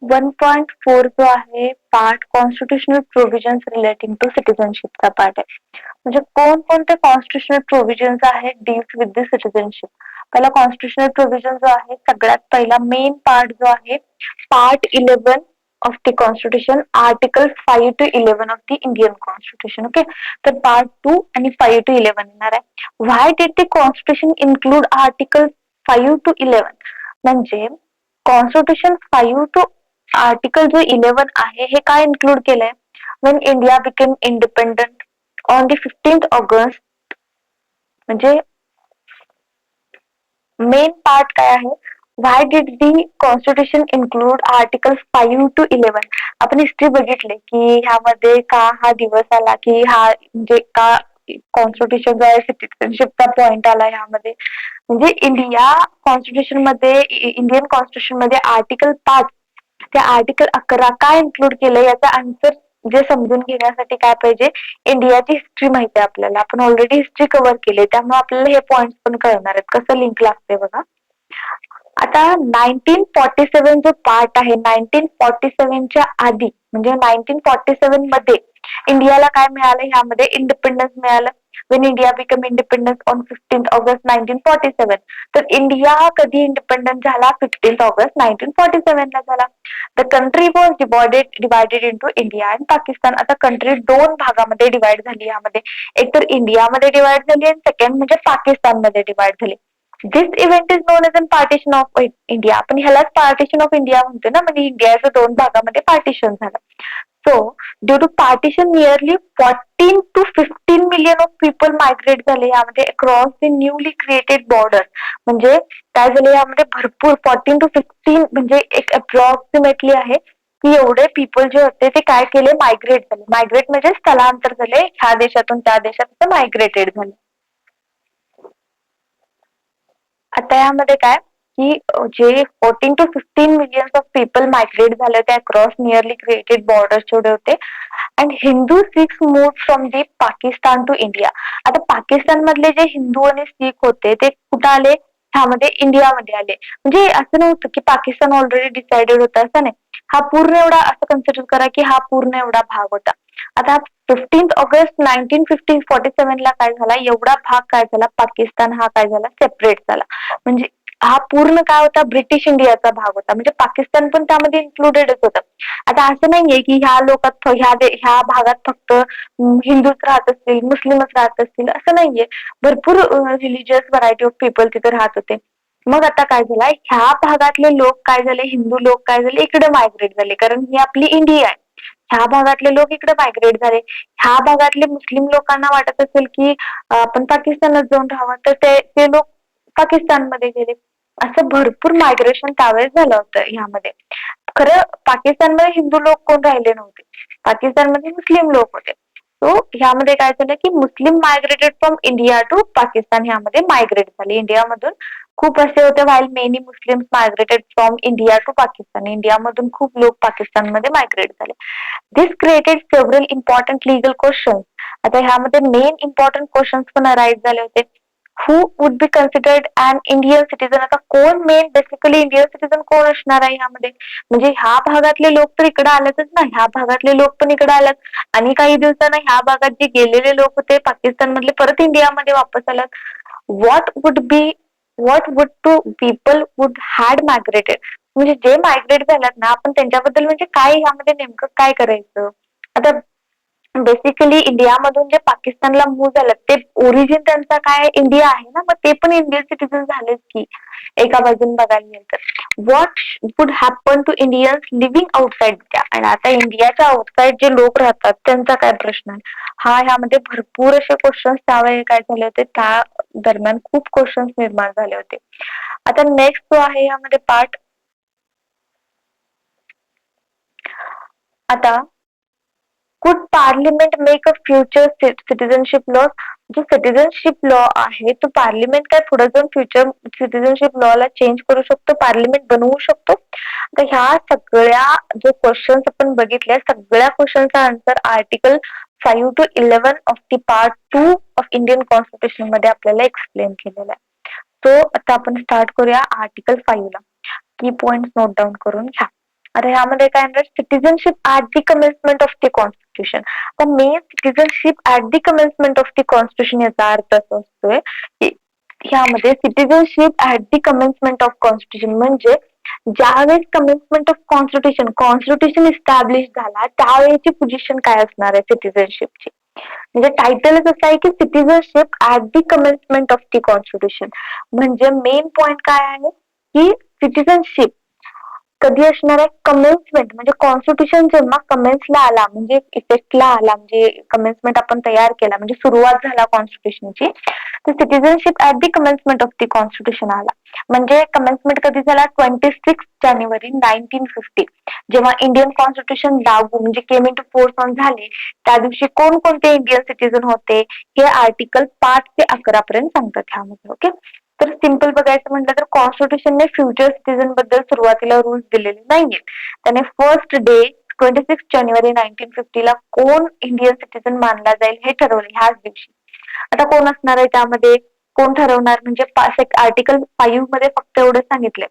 1.4 जो आहे part constitutional provisions relating to सिटिझनशिपचा पार्ट आहे. म्हणजे कोणकोणते कॉन्स्टिट्युशनल प्रोव्हिजन्स आहेत डील्स विथ द सिटिझनशिप. पहिला कॉन्स्टिट्युशनल प्रोव्हिजन जो आहे सगळ्यात पहिला मेन पार्ट जो आहे part 11 of the constitution article 5 to 11 of the Indian constitution. Okay, तर पार्ट 2 आणि 5 to 11 येणार आहे. Why did the constitution include article 5 to 11? म्हणजे कॉन्स्टिट्यूशन 5 to आर्टिकल जो 11 आहे हे काय इन्क्लूड केलंय? when India became independent on the 15th August. म्हणजे मेन पार्ट काय आहे? Why did the constitution include article 5 to 11? आपण हिस्ट्री बघितले की ह्यामध्ये का हा दिवस आला की हा म्हणजे का कॉन्स्टिट्यूशन जो आहे सिटिझनशिपचा पॉइंट आला ह्यामध्ये. म्हणजे इंडिया कॉन्स्टिट्यूशन मध्ये इंडियन कॉन्स्टिट्यूशन मध्ये आर्टिकल 5 ते आर्टिकल 11 काय इन्क्लूड केलं याचा आन्सर जे समजून घेण्यासाठी काय पाहिजे? इंडियाची हिस्ट्री माहिती आहे आपल्याला. आपण ऑलरेडी हिस्ट्री कव्हर केली त्यामुळे आपल्याला हे पॉइंट पण कळणार आहेत कसं लिंक लागते बघा. आता 1947 जो पार्ट आहे 1947च्या आधी म्हणजे 1947 मध्ये इंडियाला काय मिळालं? ह्यामध्ये इंडिपेंडन्स मिळालं. when India became independent on 15th August 1947. तर इंडिया कधी इंडिपेंडंट झाला? 15th August 1947 ला झाला. The country was divided into India and Pakistan. आता कंट्री दोन भागामध्ये डिवाइड झाली. यामध्ये एक तर इंडियामध्ये डिवाइड झाली आणि सेकंड म्हणजे पाकिस्तानमध्ये डिवाइड झाली. This event is known as an partition of India. आपण ह्यालाच पार्टिशन ऑफ इंडिया म्हणतो ना, म्हणजे इंडियाचं दोन भागामध्ये पार्टिशन झालं. So, due to partition, nearly 14 to 15 million of people migrate झाले यामध्ये across the newly created borders. म्हणजे काय झाले यामध्ये भरपूर 14 to 15 म्हणजे एक अप्रॉक्सिमेटली आहे की एवढे पीपल जे होते ते काय केले? मायग्रेट झाले. मायग्रेट म्हणजे स्थलांतर झाले, ह्या देशातून त्या देशात मायग्रेटेड झाले. आता यामध्ये काय की जे 14 to 15 millions of people migrate झाले ते अक्रॉस नियरली क्रिएटेड बॉर्डर्स जेवढे होते. And Hindu Sikhs move from the Pakistan to India. आता पाकिस्तान मधले जे हिंदू आणि सिख होते ते कुठे आले? ह्यामध्ये इंडियामध्ये आले. म्हणजे असं नव्हतं की पाकिस्तान ऑलरेडी डिसाइडेड होता असं नाही. हा पूर्ण एवढा असं कन्सिडर करा की हा पूर्ण एवढा भाग होता. आता 15th ऑगस्ट 1947 ला काय झाला? एवढा भाग काय झाला? पाकिस्तान हा काय झाला? सेपरेट झाला. म्हणजे हा पूर्ण काय होता? ब्रिटिश इंडियाचा भाग होता. म्हणजे पाकिस्तान पण त्यामध्ये इन्क्लुडेडच होतं. आता असं नाहीये की ह्या लोकात ह्या भागात फक्त हिंदूच राहत असतील, मुस्लिमच राहत असतील असं नाहीये. भरपूर रिलिजियस व्हरायटी ऑफ पीपल तिथे राहत होते. मग आता काय झालंय? ह्या भागातले लोक काय झाले? हिंदू लोक काय झाले? इकडे मायग्रेट झाले. कारण ही आपली इंडिया आहे. ह्या भागातले लोक इकडे मायग्रेट झाले. ह्या भागातले मुस्लिम लोकांना वाटत असेल की आपण पाकिस्तानात जाऊन राहावं तर ते लोक पाकिस्तानमध्ये गेले. असं भरपूर मायग्रेशन त्यावेळेस झालं होतं ह्यामध्ये. खरं पाकिस्तानमध्ये हिंदू लोक कोण राहिले नव्हते. पाकिस्तानमध्ये मुस्लिम लोक होते. सो ह्यामध्ये काय झालं की Muslim migrated from India to Pakistan ह्यामध्ये मायग्रेट झाले. इंडियामधून खूप असे होते while many Muslims migrated from India to Pakistan. इंडियामधून खूप लोक पाकिस्तानमध्ये मायग्रेट झाले. This created several important legal questions. आता ह्यामध्ये मेन इम्पॉर्टंट क्वेश्चन्स पण अराईज झाले होते. Who would be considered an Indian citizen. आता कोण मेन बेसिकली इंडियन सिटीजन कोण असणार आहे ह्यामध्ये? म्हणजे ह्या भागातले लोक तर इकडे आलेतच ना, ह्या भागातले लोक पण इकडे आलेत आणि काही दिवसांना ह्या भागात जे गेलेले लोक होते पाकिस्तान मधले परत इंडियामध्ये वापस आलेत. What would to people would had migrated. म्हणजे जे मायग्रेट झाल्यात ना आपण त्यांच्याबद्दल म्हणजे काय ह्यामध्ये नेमकं काय करायचं? आता बेसिकली इंडियामधून जे पाकिस्तानला मूव्ह झालं ते ओरिजिन त्यांचा काय इंडिया आहे ना, मग ते पण इंडियन सिटीजन झालेच की एका बाजून बघायला गेलं तर. What would happen to Indians living outside India. आणि आता इंडियाच्या आउटसाइड जे लोक राहतात त्यांचा काय प्रश्न आहे? हा ह्यामध्ये भरपूर असे क्वेश्चन्स त्यावेळी काय झाले होते, त्या दरम्यान खूप क्वेश्चन्स निर्माण झाले होते. आता नेक्स्ट जो आहे यामध्ये पार्ट, आता कुड parliament make a future citizenship law. जो सिटिझनशिप लॉ आहे तो पार्लिमेंट काय पुढे जाऊन फ्युचर सिटिझनशिप लॉला चेंज करू शकतो, पार्लिमेंट बनवू शकतो. तर ह्या सगळ्या जो क्वेश्चन्स आपण बघितल्या सगळ्या क्वेश्चनचा answer article 5 to 11 of the part 2 of Indian constitution मध्ये आपल्याला एक्सप्लेन केलेला आहे. तो आता आपण स्टार्ट करूया आर्टिकल 5 ला. की पॉइंट नोट डाऊन करून घ्या. आता ह्यामध्ये काय म्हणतात, citizenship at the commencement of the constitution. तर main citizenship at the commencement of the constitution याचा अर्थ असा असतोय की ह्यामध्ये citizenship at the commencement of constitution म्हणजे ज्यावेळेस कमेन्समेंट ऑफ कॉन्स्टिट्यूशन इस्टॅब्लिश झाला त्यावेळेची पोझिशन काय असणार आहे सिटिझनशिपची. म्हणजे टायटलच असं आहे की citizenship at the commencement of the constitution. म्हणजे मेन पॉइंट काय आहे की सिटिझनशिप कधी असणार आहे, कमेन्समेंट म्हणजे कॉन्स्टिट्यूशन जेव्हा कमेन्सला आला म्हणजे इफेक्टला आला, म्हणजे कमेन्समेंट आपण तयार केला म्हणजे सुरुवात झाला कॉन्स्टिट्यूशनची, तर citizenship at the commencement of the constitution आला. म्हणजे कमेन्समेंट कधी झाला, 26 जानेवारी 1950 जेव्हा इंडियन कॉन्स्टिट्यूशन लागू म्हणजे केम इन टू फोर्स ऑन झाले, त्या दिवशी कोणकोणते इंडियन सिटीजन होते हे आर्टिकल 5 ते 11 पर्यंत सांगतात ह्यामध्ये. ओके, तर सिंपल बघायचं म्हटलं तर कॉन्स्टिट्यूशनने फ्युचर सिटीजन बद्दल सुरुवातीला रूल्स दिलेले नाहीये. त्याने फर्स्ट डे 26 जानेवारी 1950 ला कोण इंडियन सिटीजन मानला जाईल हे ठरवले ह्याच दिवशी. आता कोण असणार आहे त्यामध्ये, कोण ठरवणार म्हणजे आर्टिकल 5 मध्ये फक्त एवढं सांगितलंय.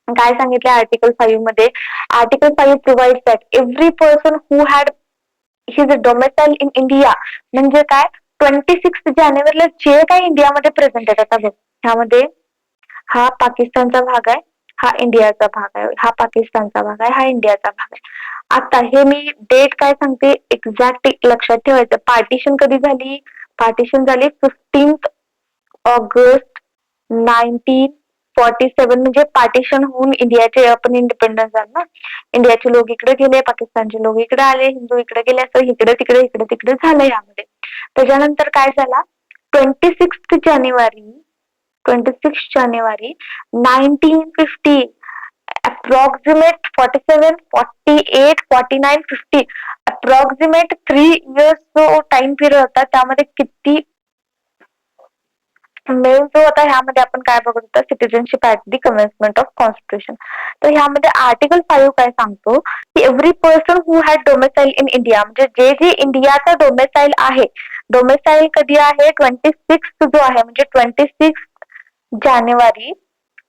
काय सांगितलंय आर्टिकल 5 मध्ये, article 5 provides that every person who had his domicile in India, म्हणजे काय 26 जानेवारीला जे काही इंडियामध्ये प्रेझेंट आहेत. आता बघ ह्यामध्ये हा पाकिस्तानचा भाग आहे, हा इंडियाचा भाग आहे, हा पाकिस्तानचा भाग आहे, हा इंडियाचा भाग आहे. आता हे मी डेट काय सांगते एक्झॅक्ट लक्षात ठेवायचं. पार्टिशन कधी झाली, पार्टिशन झाली 15 ऑगस्ट 1947 म्हणजे पार्टिशन होऊन इंडियाचे आपण इंडिपेंडन्स झालं ना. इंडियाचे लोक इकडे गेले, पाकिस्तानचे लोक इकडे आले, हिंदू इकडे गेले, असं इकडे तिकडे झालं यामध्ये. त्याच्यानंतर काय झाला, 26 जानेवारी 1950 अप्रॉक्सिमेट 47, 48, 49, 50 अप्रॉक्सिमेट 3 इयर्स जो टाइम पिरियड होता त्यामध्ये किती मेन जो होता ह्यामध्ये आपण काय बघत होतो, citizenship at the commencement of constitution. तर ह्यामध्ये आर्टिकल 5 काय सांगतो की every person who had domicile in India, म्हणजे जे जे इंडियाचा डोमेसाईल आहे, डोमेसाईल कधी आहे 26 जो आहे म्हणजे 26 जानेवारी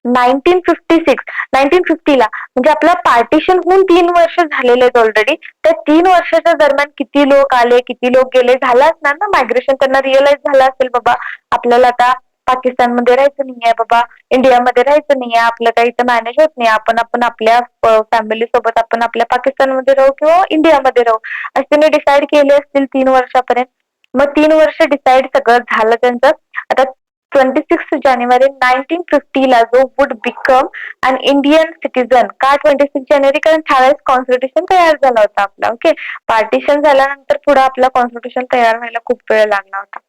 1950 ला, म्हणजे आपला पार्टिशन होऊन 3 वर्ष झालेले आहेत ऑलरेडी. त्या 3 वर्षाच्या दरम्यान किती लोक आले, किती लोक गेले, झालं असणार ना मायग्रेशन. त्यांना रिअलाइज झालं असेल बाबा आपल्याला आता पाकिस्तानमध्ये राहायचं नाहीये, बाबा इंडियामध्ये राहायचं नाहीये, आपलं काही इथं मॅनेज होत नाही, आपण आपल्या फॅमिली सोबत आपण आपल्या पाकिस्तानमध्ये राहू किंवा इंडियामध्ये राहू, असे त्यांनी डिसाईड केले असतील 3 वर्षापर्यंत. मग 3 वर्ष डिसाईड सगळं झालं त्यांचं. आता 26 जानेवारी 1950 ला जो would become an Indian citizen, का 26 जानेवारी, कारण त्यावेळेस कॉन्स्टिट्यूशन तयार झाला होता आपला. ओके, पार्टिशन झाल्यानंतर पुढे आपला कॉन्स्टिट्यूशन तयार व्हायला खूप वेळ लागला होता.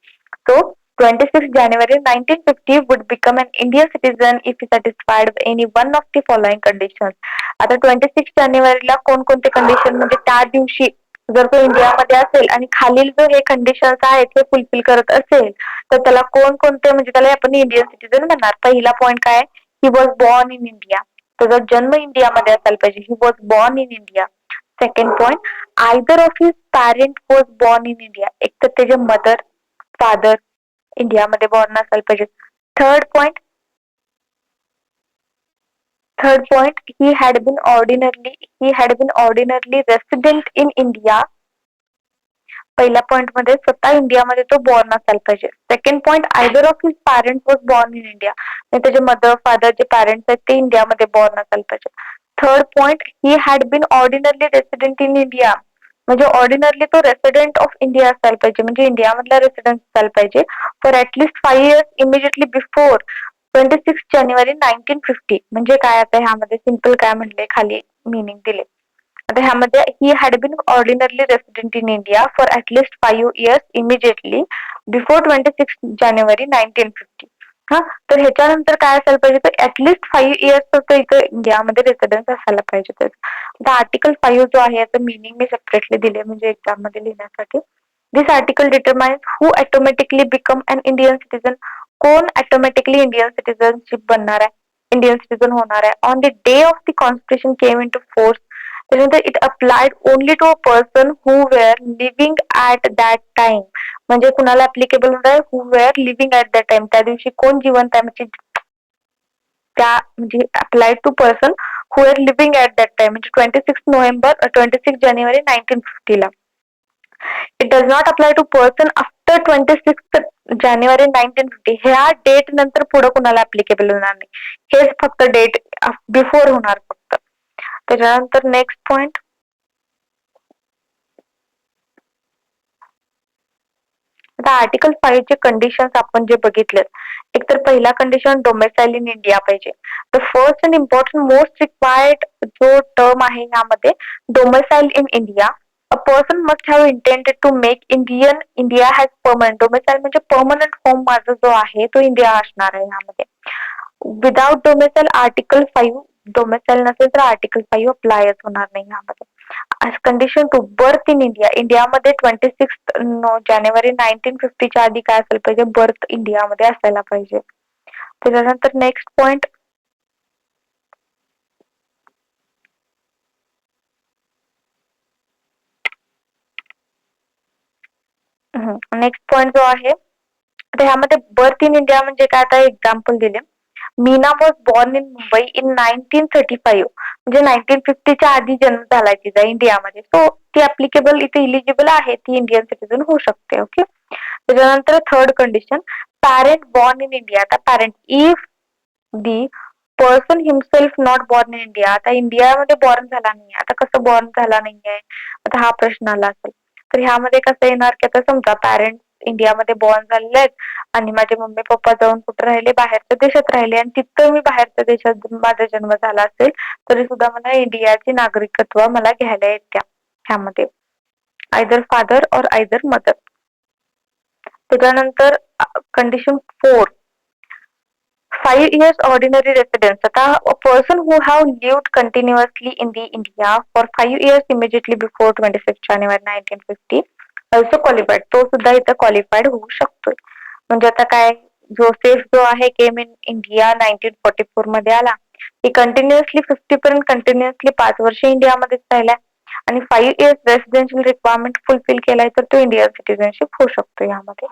So 26 January 1950 would become an Indian citizen if he satisfied any one of the following conditions. आता 26 जानेवारीला कोणकोणते कंडिशन, म्हणजे त्या दिवशी जर तो इंडियामध्ये असेल आणि खालील जो हे कंडिशन्स आहेत हे फुलफिल करत असेल तर त्याला कोणकोणते, म्हणजे त्याला आपण इंडियन सिटीजन म्हणणार. पहिला पॉइंट काय, he was born in India, त्याचा जन्म इंडियामध्ये असायला पाहिजे, he was born in India. Second point, either of his parent was born in India, एक तर त्याचे मदर फादर इंडियामध्ये बॉर्न असायला पाहिजे. Third point, he had been ordinarily resident in India. पहिल्या पॉइंट मध्ये स्वतः इंडियामध्ये तो बॉर्न असायला पाहिजे. Second point, either of his parents was born in India, त्याचे मदर फादर जे पॅरेंट्स आहेत ते इंडियामध्ये बॉर्न असायला पाहिजे. Third point, he had been ordinarily resident in India, म्हणजे ऑर्डिनरली तो रेसिडेंट ऑफ इंडिया असायला पाहिजे, म्हणजे इंडियामधला रेसिडेंट असायला पाहिजे for at least 5 years immediately before 26 जानेवारी 1950. म्हणजे काय, आता ह्यामध्ये सिंपल काय म्हणले, खाली मिनिंग दिले. आता ह्यामध्ये he had been ordinarily resident in India for at least 5 years immediately before 26 जानेवारी 1950. हा, तर ह्याच्यानंतर काय असायला पाहिजे, तर ऍटलिस्ट 5 years तो इथं इंडियामध्ये रेसिडेन्स असायला पाहिजे. आता आर्टिकल 5 जो आहे याचं मिनिंग मी सेपरेटली दिले म्हणजे एक्झाम मध्ये लिहिण्यासाठी. This article determines who automatically become an Indian citizen, कोण ऑटोमॅटिकली इंडियन सिटीजनशिप बनणार आहे, इंडियन सिटीजन होणार आहे on the day of the constitution came into force. त्याच्यानंतर it applied only to a person who were living at that time, म्हणजे कुणाला applicable होत आहे, who were living at that time, त्या दिवशी कोण जिवंत आहे, म्हणजे त्या म्हणजे apply to person who were living at that time, म्हणजे 26 जानेवारी 1950 ला. It does not apply to person after 26 जानेवारी 1950. ह्या डेट नंतर पुढे कुणाला ऍप्लिकेबल होणार नाही. हेच फक्त डेट बिफोर होणार फक्त. त्याच्यानंतर नेक्स्ट पॉइंट, आता आर्टिकल 5 चे कंडिशन्स आपण जे बघितले, एक तर पहिला कंडिशन डोमेसाइल इन इंडिया पाहिजे. The first and important most required जो टर्म आहे यामध्ये domicile in India. A person must have intended to make India has permanent. Domicile म्हणजे परमनंट होम माझा जो आहे तो इंडिया असणार आहे यामध्ये. विदाउट डोमेसाइल आर्टिकल 5, डोमेसाइल नसेल तर आर्टिकल 5 अप्लायच होणार नाही यामध्ये. as condition to birth in India, इंडियामध्ये 26 जानेवारी 1950 आधी काय असायला पाहिजे, बर्थ इंडियामध्ये असायला पाहिजे. त्याच्यानंतर नेक्स्ट पॉइंट, नेक्स्ट पॉइंट जो आहे तर ह्यामध्ये बर्थ इन इंडिया म्हणजे काय, आता एक्झाम्पल दिले. Meena was born in Mumbai in 1935, म्हणजे 1950च्या आधी जन्म झालाय तिचा इंडियामध्ये, सो ती ऍप्लिकेबल इथे इलिजिबल आहे, ती इंडियन सिटीजन होऊ शकते. ओके. त्याच्यानंतर third condition, parent born in India. आता parent if the person himself not born in India. आता इंडियामध्ये बॉर्न झाला नाही, आता कसं बॉर्न झाला नाहीये, आता हा प्रश्न आला असेल. तर ह्यामध्ये कसं येणार की आता समजा पॅरेंट इंडियामध्ये बॉर्न झालेले आहेत आणि माझे मम्मी पप्पा जाऊन कुठे राहिले, बाहेरच्या देशात राहिले, आणि तिथं मी बाहेरच्या देशात माझा जन्म झाला असेल तरी सुद्धा मला इंडियाची नागरिकत्व मला घ्यायला येत्या ह्यामध्ये, आयदर फादर और आयदर मदर. त्याच्यानंतर कंडिशन 4, 5 years ordinary residence. आता a person who have lived continuously in the India for 5 years immediately before 26 January 1950 also qualified. तो सुद्धा इथं क्वालिफाईड होऊ शकतोय. म्हणजे आता काय, जोसेफ जो आहे केम इन इंडिया 1944 मध्ये आला, ती कंटिन्युअसली 50 पर्यंत कंटिन्युअसली 5 वर्ष इंडियामध्येच राहिलाय आणि 5 years रेसिडेन्शियल रिक्वायरमेंट फुलफिल केलाय, तर तो इंडियन सिटीजनशिप होऊ शकतो यामध्ये.